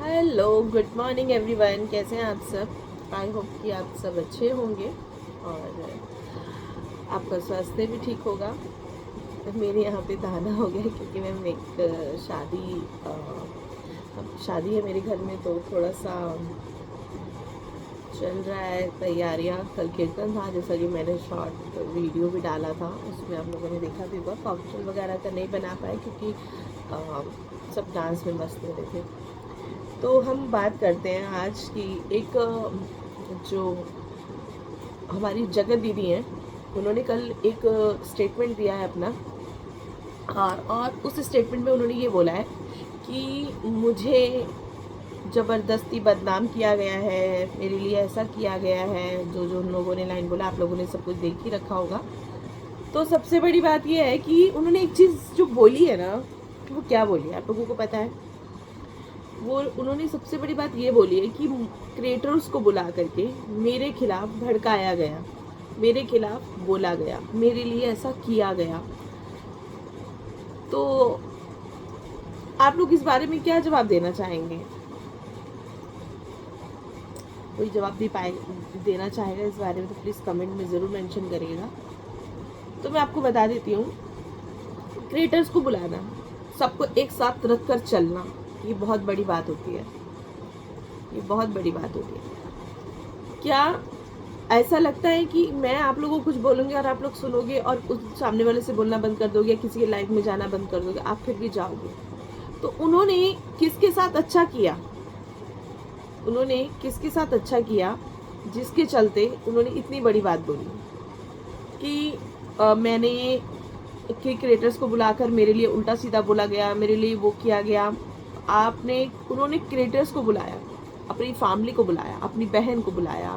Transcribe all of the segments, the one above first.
Hello, good morning everyone. कैसे हैं आप सब? आई होप कि आप सब अच्छे होंगे और आपका स्वास्थ्य भी ठीक होगा। मेरे यहाँ पे दाना हो गया है क्योंकि मैं एक शादी है मेरे घर में, तो थोड़ा सा चल रहा है तैयारियाँ। कल कीर्तन था, जैसा कि मैंने शॉर्ट वीडियो भी डाला था, उसमें आप लोगों ने देखा भी होगा। कॉकटेल वगैरह का नहीं बना पाए क्योंकि सब डांस में मस्त हो रहे थे। तो हम बात करते हैं आज की एक जो हमारी जगत दीदी हैं, उन्होंने कल एक स्टेटमेंट दिया है अपना। और उस स्टेटमेंट में उन्होंने ये बोला है कि मुझे ज़बरदस्ती बदनाम किया गया है, मेरे लिए ऐसा किया गया है। जो जो उन लोगों ने लाइन बोला, आप लोगों ने सब कुछ देख ही रखा होगा। तो सबसे बड़ी बात ये है कि उन्होंने एक चीज़ जो बोली है ना, वो क्या बोली है आप लोगों को पता है? वो उन्होंने सबसे बड़ी बात ये बोली है कि क्रिएटर्स को बुला करके मेरे खिलाफ भड़काया गया, मेरे खिलाफ बोला गया, मेरे लिए ऐसा किया गया। तो आप लोग इस बारे में क्या जवाब देना चाहेंगे? कोई जवाब देना चाहेगा इस बारे में तो प्लीज़ कमेंट में ज़रूर मेंशन करिएगा। तो मैं आपको बता देती हूँ, क्रिएटर्स को बुलाना, सबको एक साथ रख कर चलना, ये बहुत बड़ी बात होती है। ये बहुत बड़ी बात होती है। क्या ऐसा लगता है कि मैं आप लोगों को कुछ बोलूँगी और आप लोग सुनोगे और उस सामने वाले से बोलना बंद कर दोगे, किसी के लाइफ में जाना बंद कर दोगे, आप फिर भी जाओगे? तो उन्होंने किसके साथ अच्छा किया? उन्होंने किसके साथ अच्छा किया जिसके चलते उन्होंने इतनी बड़ी बात बोली कि मैंने कि क्रिएटर्स को बुलाकर मेरे लिए उल्टा सीधा बोला गया, मेरे लिए वो किया गया। उन्होंने क्रिएटर्स को बुलाया, अपनी फैमिली को बुलाया, अपनी बहन को बुलाया,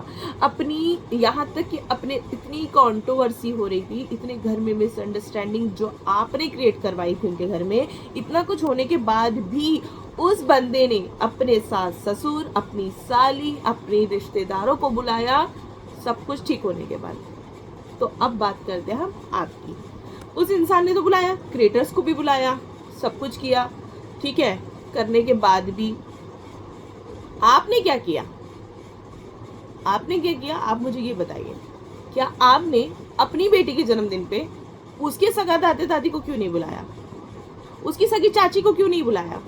अपनी, यहाँ तक कि अपने, इतनी कंट्रोवर्सी हो रही थी, इतने घर में मिसअंडरस्टैंडिंग जो आपने क्रिएट करवाई थी उनके घर में, इतना कुछ होने के बाद भी उस बंदे ने अपने सास ससुर, अपनी साली, अपने रिश्तेदारों को बुलाया, सब कुछ ठीक होने के बाद। तो अब बात करते हैं हम आपकी। उस इंसान ने तो बुलाया, क्रिएटर्स को भी बुलाया, सब कुछ किया, ठीक है। करने के बाद भी आपने क्या किया? आपने क्या किया? आप मुझे ये बताइए। क्या आपने अपनी बेटी के जन्मदिन पे उसके सगा दादा दादी को क्यों नहीं बुलाया? उसकी सगी चाची को क्यों नहीं बुलाया?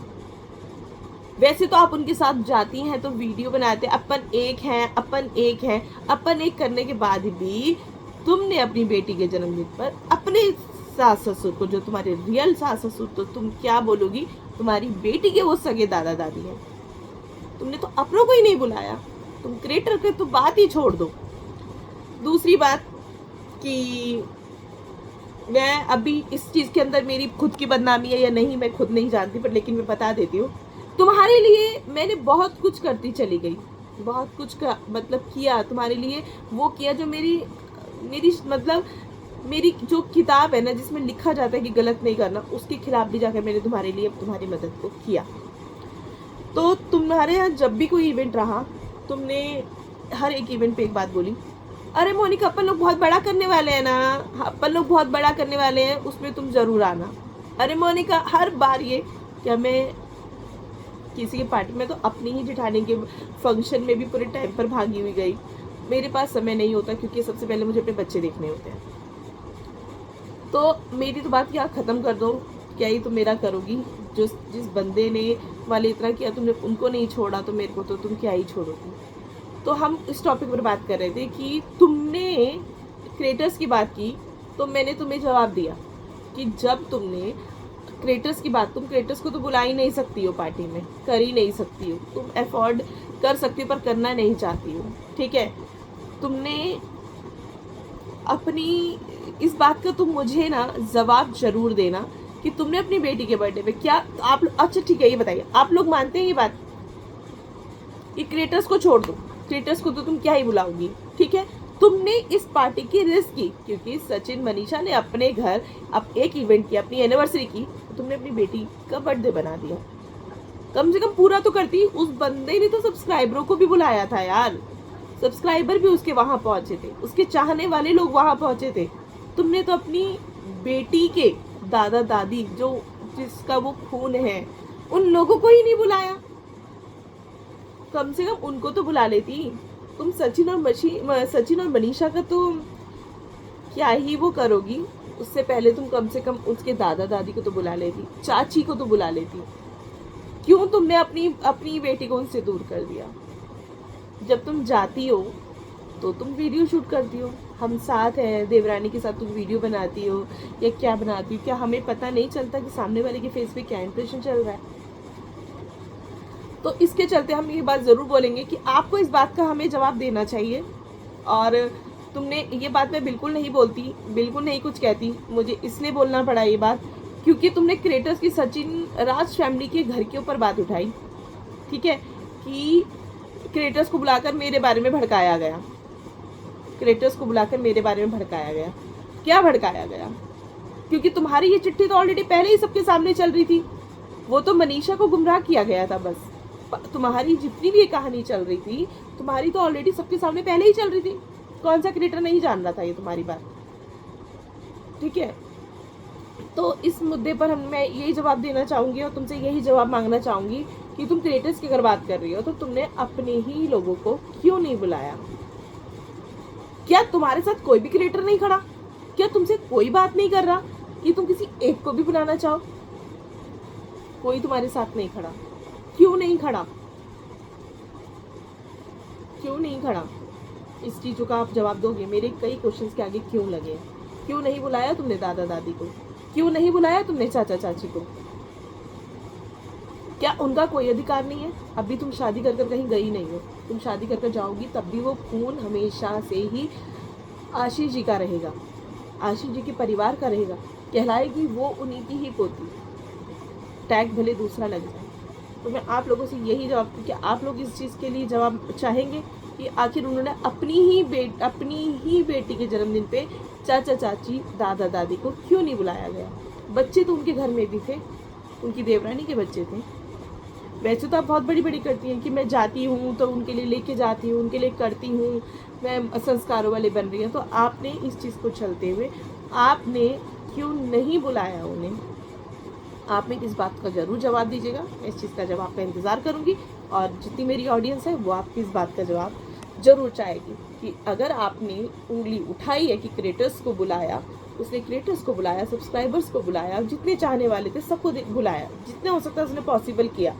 वैसे तो आप उनके साथ जाती हैं तो वीडियो बनाते, अपन एक हैं, अपन एक हैं, अपन एक करने के बाद भी तुमने अपनी बेटी के जन्मदिन पर अपने सास ससुर को, जो तुम्हारे रियल सास ससुर, तो तुम क्या बोलोगी, तुम्हारी बेटी के वो सगे दादा दादी हैं, तुमने तो अपनों को ही नहीं बुलाया। तुम क्रिएटर के तो बात ही छोड़ दो। दूसरी बात कि मैं अभी इस चीज के अंदर मेरी खुद की बदनामी है या नहीं मैं खुद नहीं जानती, पर लेकिन मैं बता देती हूँ, तुम्हारे लिए मैंने बहुत कुछ करती चली गई, बहुत कुछ का मतलब किया तुम्हारे लिए, वो किया जो मेरी मेरी मतलब मेरी जो किताब है ना, जिसमें लिखा जाता है कि गलत नहीं करना, उसके खिलाफ भी जाकर मैंने तुम्हारे लिए तुम्हारी मदद को किया। तो तुम्हारे यहाँ जब भी कोई इवेंट रहा, तुमने हर एक इवेंट पे एक बात बोली, अरे मोनिका अपन लोग बहुत बड़ा करने वाले हैं ना, अपन लोग बहुत बड़ा करने वाले हैं, उसमें तुम जरूर आना। अरे मोनिका, हर बार ये, क्या मैं किसी की पार्टी में तो अपनी ही जिठानी के फंक्शन में भी पूरे टाइम पर भागी हुई गई। मेरे पास समय नहीं होता क्योंकि सबसे पहले मुझे अपने बच्चे देखने होते हैं। तो मेरी तो बात क्या ख़त्म कर दो, क्या ही तुम मेरा करोगी? जिस बंदे ने वाले इतना किया, तुमने उनको नहीं छोड़ा, तो मेरे को तो तुम क्या ही छोड़ोगी? तो हम इस टॉपिक पर बात कर रहे थे कि तुमने क्रिएटर्स की बात की, तो मैंने तुम्हें जवाब दिया कि जब तुमने क्रिएटर्स की बात, तुम क्रिएटर्स को तो बुला ही नहीं सकती हो पार्टी में, कर ही नहीं सकती हो, तुम अफोर्ड कर सकती हो पर करना नहीं चाहती हो, ठीक है। तुमने अपनी इस बात का तुम मुझे ना जवाब जरूर देना कि तुमने अपनी बेटी के बर्थडे पे क्या आप, अच्छा ठीक है, ये बताइए, आप लोग मानते हैं ये बात कि क्रिएटर्स को छोड़ दो, क्रिएटर्स को तो तुम क्या ही बुलाओगी, ठीक है। तुमने इस पार्टी की रिस्क की क्योंकि सचिन मनीषा ने अपने घर अब एक इवेंट किया, अपनी एनिवर्सरी की, तो तुमने अपनी बेटी का बर्थडे बना दिया। कम से कम पूरा तो करती। उस बंदे ने तो सब्सक्राइबरों को भी बुलाया था यार, सब्सक्राइबर भी उसके वहां पहुंचे थे, उसके चाहने वाले लोग वहां पहुंचे थे। तुमने तो अपनी बेटी के दादा दादी, जो जिसका वो खून है, उन लोगों को ही नहीं बुलाया। कम से कम उनको तो बुला लेती। तुम सचिन और मनीषा का तो क्या ही वो करोगी, उससे पहले तुम कम से कम उसके दादा दादी को तो बुला लेती, चाची को तो बुला लेती। क्यों तुमने अपनी अपनी बेटी को उनसे दूर कर दिया? जब तुम जाती हो तो तुम वीडियो शूट करती हो, हम साथ हैं, देवरानी के साथ तुम वीडियो बनाती हो या क्या बनाती हो? क्या हमें पता नहीं चलता कि सामने वाले के फेस पे क्या इंप्रेशन चल रहा है? तो इसके चलते हम ये बात ज़रूर बोलेंगे कि आपको इस बात का हमें जवाब देना चाहिए। और तुमने ये बात मैं बिल्कुल नहीं बोलती, बिल्कुल नहीं कुछ कहती, मुझे इसलिए बोलना पड़ा ये बात क्योंकि तुमने क्रिएटर्स की सचिन राज फैमिली के घर के ऊपर बात उठाई, ठीक है, कि क्रिएटर्स को बुलाकर मेरे बारे में भड़काया गया। क्रिएटर्स को बुलाकर मेरे बारे में भड़काया गया। क्या भड़काया गया? क्योंकि तुम्हारी ये चिट्ठी तो ऑलरेडी पहले ही सबके सामने चल रही थी, वो तो मनीषा को गुमराह किया गया था बस। तुम्हारी जितनी भी ये कहानी चल रही थी, तुम्हारी तो ऑलरेडी सबके सामने पहले ही चल रही थी। कौन सा क्रिएटर नहीं जान रहा था ये तुम्हारी बात? ठीक है, तो इस मुद्दे पर मैं यही जवाब देना चाहूंगी और तुमसे यही जवाब मांगना चाहूंगी कि तुम क्रिएटर्स की अगर बात कर रही हो तो तुमने अपने ही लोगों को क्यों नहीं बुलाया? क्या तुम्हारे साथ कोई भी क्रिएटर नहीं खड़ा? क्या तुमसे कोई बात नहीं कर रहा कि तुम किसी एक को भी बुलाना चाहो? कोई तुम्हारे साथ नहीं खड़ा। क्यों नहीं खड़ा? क्यों नहीं खड़ा? इस चीज़ों का आप जवाब दोगे। मेरे कई क्वेश्चंस के आगे क्यों लगे। क्यों नहीं बुलाया तुमने दादा दादी को? क्यों नहीं बुलाया तुमने चाचा चाची को? क्या उनका कोई अधिकार नहीं है? अभी तुम शादी कर कर कहीं गई नहीं हो, तुम शादी कर कर जाओगी तब भी वो खून हमेशा से ही आशीष जी का रहेगा, आशीष जी के परिवार का रहेगा, कहलाएगी वो उन्हीं की ही पोती, टैग भले दूसरा लग जाए। तो मैं आप लोगों से यही जवाब, क्या आप लोग इस चीज़ के लिए जवाब चाहेंगे कि आखिर उन्होंने अपनी ही बेटी के जन्मदिन पे चाचा चाची दादा दादी को क्यों नहीं बुलाया गया? बच्चे तो उनके घर में भी थे, उनकी देवरानी के बच्चे थे। वैसे तो आप बहुत बड़ी बड़ी करती हैं कि मैं जाती हूँ तो उनके लिए लेके जाती हूँ, उनके लिए करती हूँ, मैं संस्कारों वाले बन रही हूँ। तो आपने इस चीज़ को चलते हुए आपने क्यों नहीं बुलाया उन्हें? आप में इस बात का ज़रूर जवाब दीजिएगा। मैं इस चीज़ का जवाब का इंतज़ार करूँगी और जितनी मेरी ऑडियंस है वो आपकी इस बात का जवाब ज़रूर चाहेगी कि अगर आपने उंगली उठाई है कि क्रिएटर्स को बुलाया, उसने क्रिएटर्स को बुलाया, सब्सक्राइबर्स को बुलाया, जितने चाहने वाले थे सबको बुलाया, जितना हो सकता है उसने पॉसिबल किया।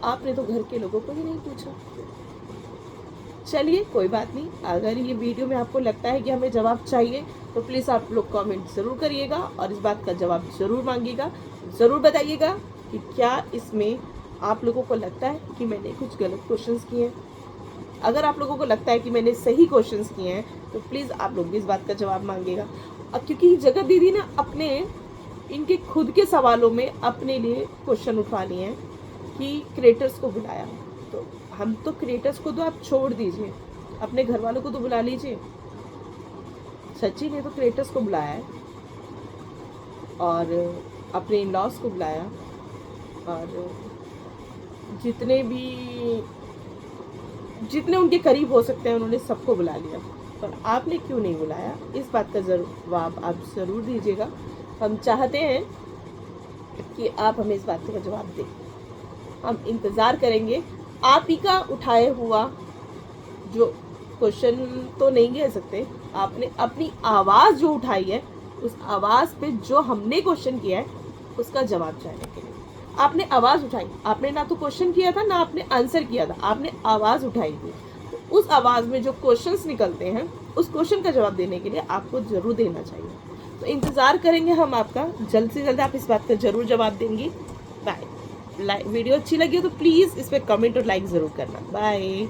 आपने तो घर के लोगों को ही नहीं पूछा। चलिए कोई बात नहीं, अगर ये वीडियो में आपको लगता है कि हमें जवाब चाहिए तो प्लीज़ आप लोग कमेंट ज़रूर करिएगा और इस बात का जवाब ज़रूर मांगिएगा। ज़रूर बताइएगा कि क्या इसमें आप लोगों को लगता है कि मैंने कुछ गलत क्वेश्चंस किए हैं। अगर आप लोगों को लगता है कि मैंने सही क्वेश्चंस किए हैं तो प्लीज़ आप लोग भी इस बात का जवाब मांगिएगा। क्योंकि जगत दीदी ने अपने इनके खुद के सवालों में अपने लिए क्वेश्चन उठा लिए हैं कि क्रिएटर्स को बुलाया, तो हम तो क्रिएटर्स को तो आप छोड़ दीजिए, अपने घर वालों को तो बुला लीजिए। सच्ची ने तो क्रिएटर्स को बुलाया है और अपने इन लॉज को बुलाया और जितने उनके करीब हो सकते हैं उन्होंने सबको बुला लिया, पर आपने क्यों नहीं बुलाया? इस बात का जवाब आप ज़रूर दीजिएगा। हम चाहते हैं कि आप हमें इस बात का जवाब दें। हम इंतज़ार करेंगे आप ही का उठाए हुआ जो क्वेश्चन तो नहीं कह सकते, आपने अपनी आवाज़ जो उठाई है उस आवाज़ पे जो हमने क्वेश्चन किया है उसका जवाब चाहने के लिए आपने आवाज़ उठाई। आपने ना तो क्वेश्चन किया था ना आपने आंसर किया था, आपने आवाज़ उठाई थी। तो उस आवाज़ में जो क्वेश्चंस निकलते हैं उस क्वेश्चन का जवाब देने के लिए आपको ज़रूर देना चाहिए। तो इंतज़ार करेंगे हम आपका, जल्द से जल्द आप इस बात का ज़रूर जवाब देंगी। बाय। वीडियो अच्छी लगी हो तो प्लीज़ इस पर कमेंट और लाइक ज़रूर करना। बाय।